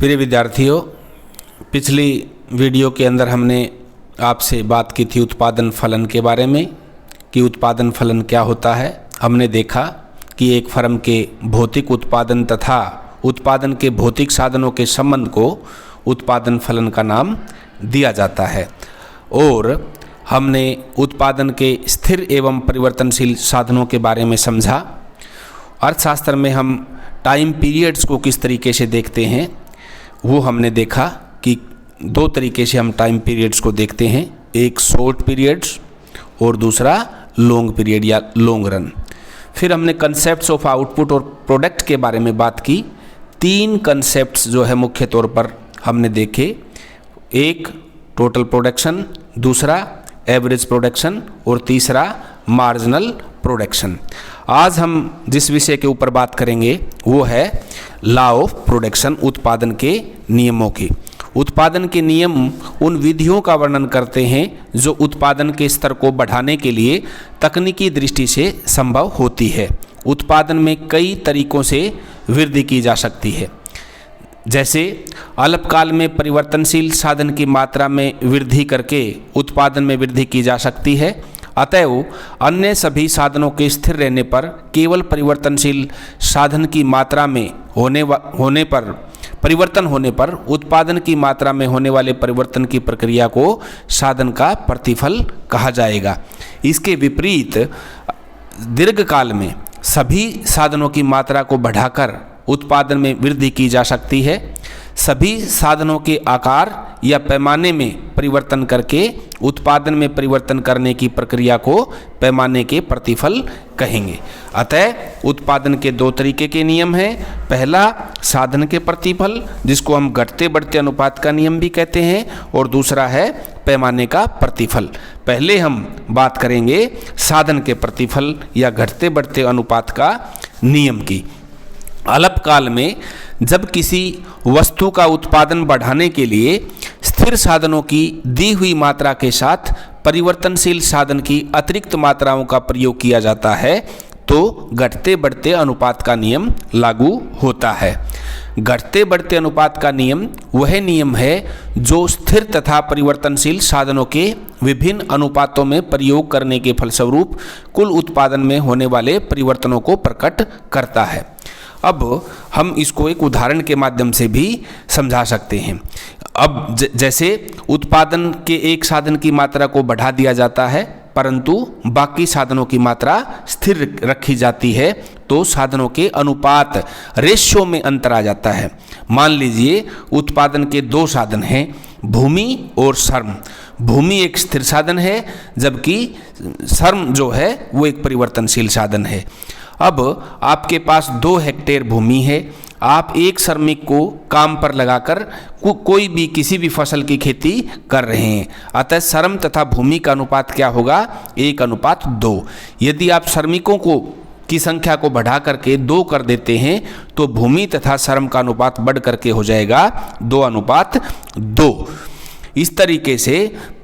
प्रिय विद्यार्थियों, पिछली वीडियो के अंदर हमने आपसे बात की थी उत्पादन फलन के बारे में कि उत्पादन फलन क्या होता है। हमने देखा कि एक फर्म के भौतिक उत्पादन तथा उत्पादन के भौतिक साधनों के संबंध को उत्पादन फलन का नाम दिया जाता है। और हमने उत्पादन के स्थिर एवं परिवर्तनशील साधनों के बारे में समझा। अर्थशास्त्र में हम टाइम पीरियड्स को किस तरीके से देखते हैं वो हमने देखा कि दो तरीके से हम टाइम पीरियड्स को देखते हैं, एक शॉर्ट पीरियड्स और दूसरा लॉन्ग पीरियड या लॉन्ग रन। फिर हमने कंसेप्ट्स ऑफ आउटपुट और प्रोडक्ट के बारे में बात की। तीन कंसेप्ट्स जो है मुख्य तौर पर हमने देखे, एक टोटल प्रोडक्शन, दूसरा एवरेज प्रोडक्शन और तीसरा मार्जिनल प्रोडक्शन। आज हम जिस विषय के ऊपर बात करेंगे वो है लॉ ऑफ प्रोडक्शन, उत्पादन के नियमों की। उत्पादन के नियम उन विधियों का वर्णन करते हैं जो उत्पादन के स्तर को बढ़ाने के लिए तकनीकी दृष्टि से संभव होती है। उत्पादन में कई तरीकों से वृद्धि की जा सकती है, जैसे अल्पकाल में परिवर्तनशील साधन की मात्रा में वृद्धि करके उत्पादन में वृद्धि की जा सकती है। अतएव अन्य सभी साधनों के स्थिर रहने पर केवल परिवर्तनशील साधन की मात्रा में परिवर्तन होने पर उत्पादन की मात्रा में होने वाले परिवर्तन की प्रक्रिया को साधन का प्रतिफल कहा जाएगा। इसके विपरीत दीर्घकाल में सभी साधनों की मात्रा को बढ़ाकर उत्पादन में वृद्धि की जा सकती है। सभी साधनों के आकार या पैमाने में परिवर्तन करके उत्पादन में परिवर्तन करने की प्रक्रिया को पैमाने के प्रतिफल कहेंगे। अतः उत्पादन के दो तरीके के नियम हैं। पहला साधन के प्रतिफल, जिसको हम घटते बढ़ते अनुपात का नियम भी कहते हैं, और दूसरा है पैमाने का प्रतिफल। पहले हम बात करेंगे साधन के प्रतिफल या घटते बढ़ते अनुपात का नियम की। अल्पकाल में जब किसी वस्तु का उत्पादन बढ़ाने के लिए स्थिर साधनों की दी हुई मात्रा के साथ परिवर्तनशील साधन की अतिरिक्त मात्राओं का प्रयोग किया जाता है तो घटते बढ़ते अनुपात का नियम लागू होता है। घटते बढ़ते अनुपात का नियम वह नियम है जो स्थिर तथा परिवर्तनशील साधनों के विभिन्न अनुपातों में प्रयोग करने के फलस्वरूप कुल उत्पादन में होने वाले परिवर्तनों को प्रकट करता है। अब हम इसको एक उदाहरण के माध्यम से भी समझा सकते हैं। अब जैसे उत्पादन के एक साधन की मात्रा को बढ़ा दिया जाता है परंतु बाकी साधनों की मात्रा स्थिर रखी जाती है तो साधनों के अनुपात रेशियो में अंतर आ जाता है। मान लीजिए उत्पादन के दो साधन हैं, भूमि और श्रम। भूमि एक स्थिर साधन है जबकि श्रम जो है वो एक परिवर्तनशील साधन है। अब आपके पास 2 हेक्टेयर भूमि है, आप एक श्रमिक को काम पर लगाकर कोई भी किसी भी फसल की खेती कर रहे हैं। अतः श्रम तथा भूमि का अनुपात क्या होगा? 1:2। यदि आप श्रमिकों की संख्या को बढ़ा करके 2 कर देते हैं तो भूमि तथा श्रम का अनुपात बढ़ करके हो जाएगा 2:2। इस तरीके से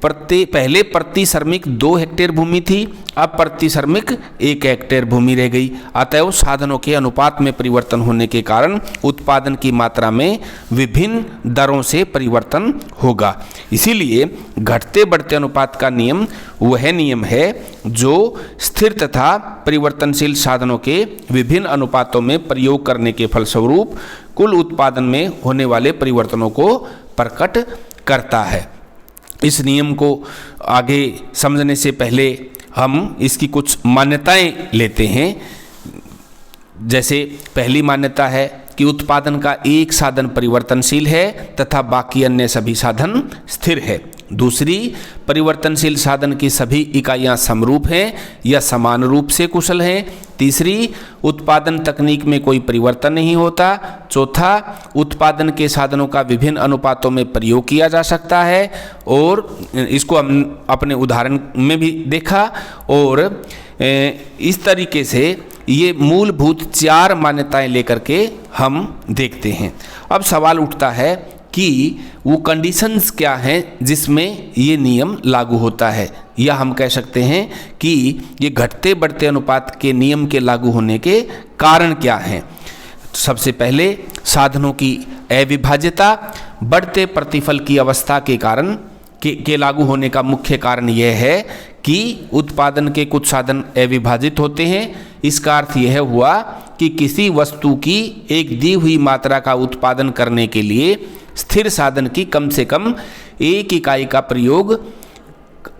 पहले प्रति श्रमिक 2 हेक्टेयर भूमि थी, अब प्रति श्रमिक 1 हेक्टेयर भूमि रह गई। अतएव साधनों के अनुपात में परिवर्तन होने के कारण उत्पादन की मात्रा में विभिन्न दरों से परिवर्तन होगा। इसीलिए घटते बढ़ते अनुपात का नियम वह नियम है जो स्थिर तथा परिवर्तनशील साधनों के विभिन्न अनुपातों में प्रयोग करने के फलस्वरूप कुल उत्पादन में होने वाले परिवर्तनों को प्रकट करता है। इस नियम को आगे समझने से पहले हम इसकी कुछ मान्यताएं लेते हैं। जैसे पहली मान्यता है कि उत्पादन का एक साधन परिवर्तनशील है तथा बाकी अन्य सभी साधन स्थिर है। दूसरी, परिवर्तनशील साधन की सभी इकाइयां समरूप हैं या समान रूप से कुशल हैं। तीसरी, उत्पादन तकनीक में कोई परिवर्तन नहीं होता। चौथा, उत्पादन के साधनों का विभिन्न अनुपातों में प्रयोग किया जा सकता है और इसको हम अपने उदाहरण में भी देखा। और इस तरीके से ये मूलभूत 4 मान्यताएं लेकर के हम देखते हैं। अब सवाल उठता है कि वो कंडीशंस क्या हैं जिसमें ये नियम लागू होता है, या हम कह सकते हैं कि ये घटते बढ़ते अनुपात के नियम के लागू होने के कारण क्या हैं। सबसे पहले साधनों की अविभाज्यता बढ़ते प्रतिफल की अवस्था के कारण के लागू होने का मुख्य कारण यह है कि उत्पादन के कुछ साधन अविभाजित होते हैं। इसका अर्थ यह हुआ कि किसी वस्तु की एक दी हुई मात्रा का उत्पादन करने के लिए स्थिर साधन की कम से कम एक इकाई का प्रयोग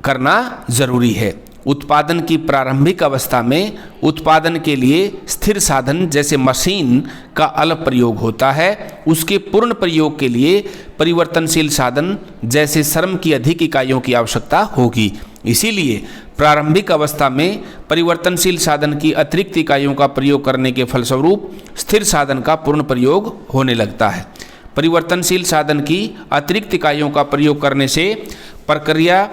करना जरूरी है। उत्पादन की प्रारंभिक अवस्था में उत्पादन के लिए स्थिर साधन जैसे मशीन का अलग प्रयोग होता है। उसके पूर्ण प्रयोग के लिए परिवर्तनशील साधन जैसे श्रम की अधिक इकाइयों की आवश्यकता होगी। इसीलिए प्रारंभिक अवस्था में परिवर्तनशील साधन की अतिरिक्त इकाइयों का प्रयोग करने के फलस्वरूप स्थिर साधन का पूर्ण प्रयोग होने लगता है। परिवर्तनशील साधन की अतिरिक्त इकाइयों का प्रयोग करने से प्रक्रिया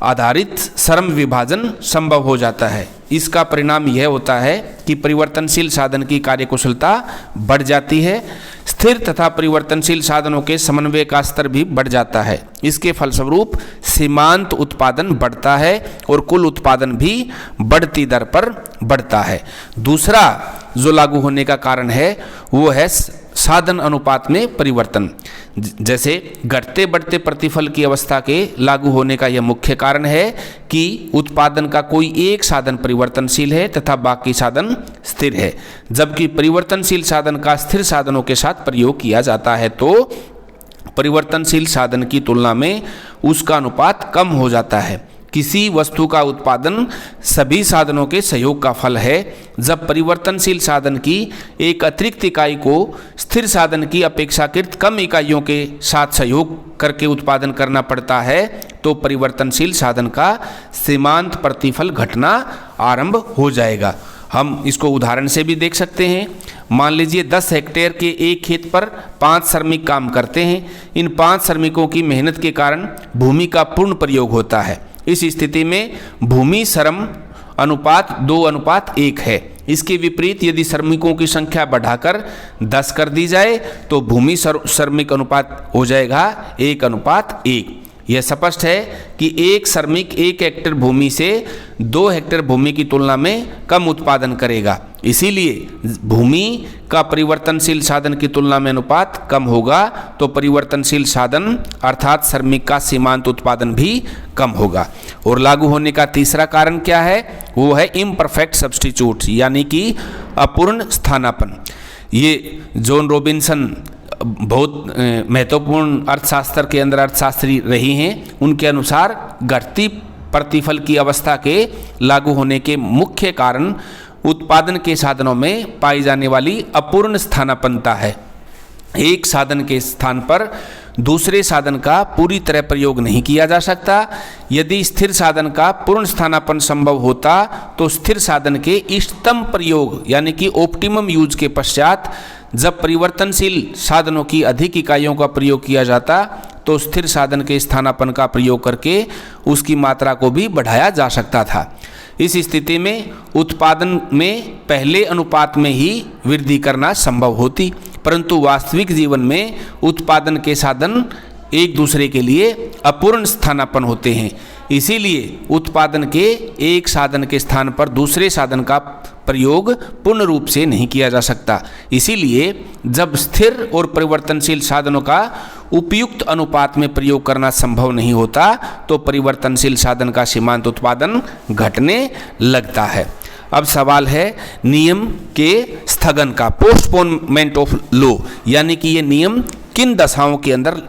आधारित श्रम विभाजन संभव हो जाता है। इसका परिणाम यह होता है कि परिवर्तनशील साधन की कार्यकुशलता बढ़ जाती है। स्थिर तथा परिवर्तनशील साधनों के समन्वय का स्तर भी बढ़ जाता है। इसके फलस्वरूप सीमांत उत्पादन बढ़ता है और कुल उत्पादन भी बढ़ती दर पर बढ़ता है। दूसरा जो लागू होने का कारण है वो है साधन अनुपात में परिवर्तन। जैसे घटते बढ़ते प्रतिफल की अवस्था के लागू होने का यह मुख्य कारण है कि उत्पादन का कोई एक साधन परिवर्तनशील है तथा बाकी साधन स्थिर है। जबकि परिवर्तनशील साधन का स्थिर साधनों के साथ प्रयोग किया जाता है तो परिवर्तनशील साधन की तुलना में उसका अनुपात कम हो जाता है। किसी वस्तु का उत्पादन सभी साधनों के सहयोग का फल है। जब परिवर्तनशील साधन की एक अतिरिक्त इकाई को स्थिर साधन की अपेक्षाकृत कम इकाइयों के साथ सहयोग करके उत्पादन करना पड़ता है तो परिवर्तनशील साधन का सीमांत प्रतिफल घटना आरंभ हो जाएगा। हम इसको उदाहरण से भी देख सकते हैं। मान लीजिए 10 हेक्टेयर के एक खेत पर 5 श्रमिक काम करते हैं। इन 5 श्रमिकों की मेहनत के कारण भूमि का पूर्ण प्रयोग होता है। इस स्थिति में भूमि श्रम अनुपात 2:1 है। इसके विपरीत यदि श्रमिकों की संख्या बढ़ाकर 10 कर दी जाए तो भूमि श्रमिक अनुपात हो जाएगा 1:1। यह स्पष्ट है कि एक श्रमिक 1 हेक्टेयर भूमि से 2 हेक्टेयर भूमि की तुलना में कम उत्पादन करेगा। इसीलिए भूमि का परिवर्तनशील साधन की तुलना में अनुपात कम होगा तो परिवर्तनशील साधन अर्थात श्रमिक का सीमांत उत्पादन भी कम होगा। और लागू होने का तीसरा कारण क्या है वो है इम्परफेक्ट सब्स्टिट्यूट यानी कि अपूर्ण स्थानापन्न। ये जॉन रॉबिन्सन बहुत महत्वपूर्ण अर्थशास्त्र के अंदर अर्थशास्त्री रही हैं। उनके अनुसार घटती प्रतिफल की अवस्था के लागू होने के मुख्य कारण उत्पादन के साधनों में पाई जाने वाली अपूर्ण स्थानापन्नता है। एक साधन के स्थान पर दूसरे साधन का पूरी तरह प्रयोग नहीं किया जा सकता। यदि स्थिर साधन का पूर्ण स्थानापन्न संभव होता तो स्थिर साधन के इष्टतम प्रयोग यानी कि ऑप्टिमम यूज के पश्चात जब परिवर्तनशील साधनों की अधिक इकाइयों का प्रयोग किया जाता तो स्थिर साधन के स्थानापन्न का प्रयोग करके उसकी मात्रा को भी बढ़ाया जा सकता था। इस स्थिति में उत्पादन में पहले अनुपात में ही वृद्धि करना संभव होती, परंतु वास्तविक जीवन में उत्पादन के साधन एक दूसरे के लिए अपूर्ण स्थानापन्न होते हैं। इसीलिए उत्पादन के एक साधन के स्थान पर दूसरे साधन का प्रयोग पूर्ण रूप से नहीं किया जा सकता। इसीलिए जब स्थिर और परिवर्तनशील साधनों का उपयुक्त अनुपात में प्रयोग करना संभव नहीं होता तो परिवर्तनशील साधन का सीमांत उत्पादन घटने लगता है। अब सवाल है नियम के स्थगन का, पोस्टपोनमेंट ऑफ लॉ, यानी कि ये नियम किन दशाओं के अंदर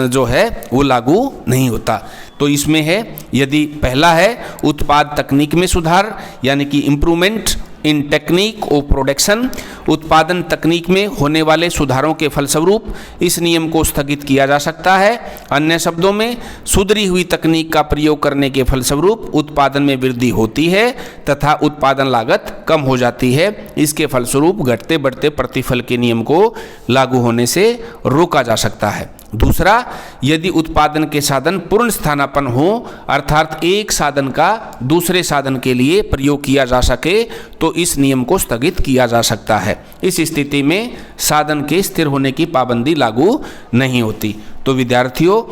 जो है वो लागू नहीं होता। तो इसमें है यदि पहला है उत्पाद तकनीक में सुधार यानी कि improvement in technique of production. उत्पादन तकनीक में होने वाले सुधारों के फलस्वरूप इस नियम को स्थगित किया जा सकता है। अन्य शब्दों में सुधरी हुई तकनीक का प्रयोग करने के फलस्वरूप उत्पादन में वृद्धि होती है तथा उत्पादन लागत कम हो जाती है। इसके फलस्वरूप घटते बढ़ते प्रतिफल के नियम को लागू होने से रोका जा सकता है। दूसरा, यदि उत्पादन के साधन पूर्ण स्थानापन्न हो अर्थात एक साधन का दूसरे साधन के लिए प्रयोग किया जा सके तो इस नियम को स्थगित किया जा सकता है। इस स्थिति में साधन के स्थिर होने की पाबंदी लागू नहीं होती। तो विद्यार्थियों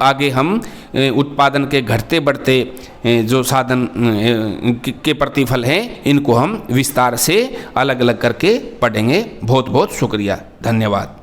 आगे हम उत्पादन के घटते बढ़ते जो साधन के प्रतिफल हैं इनको हम विस्तार से अलग अलग करके पढ़ेंगे। बहुत बहुत शुक्रिया, धन्यवाद।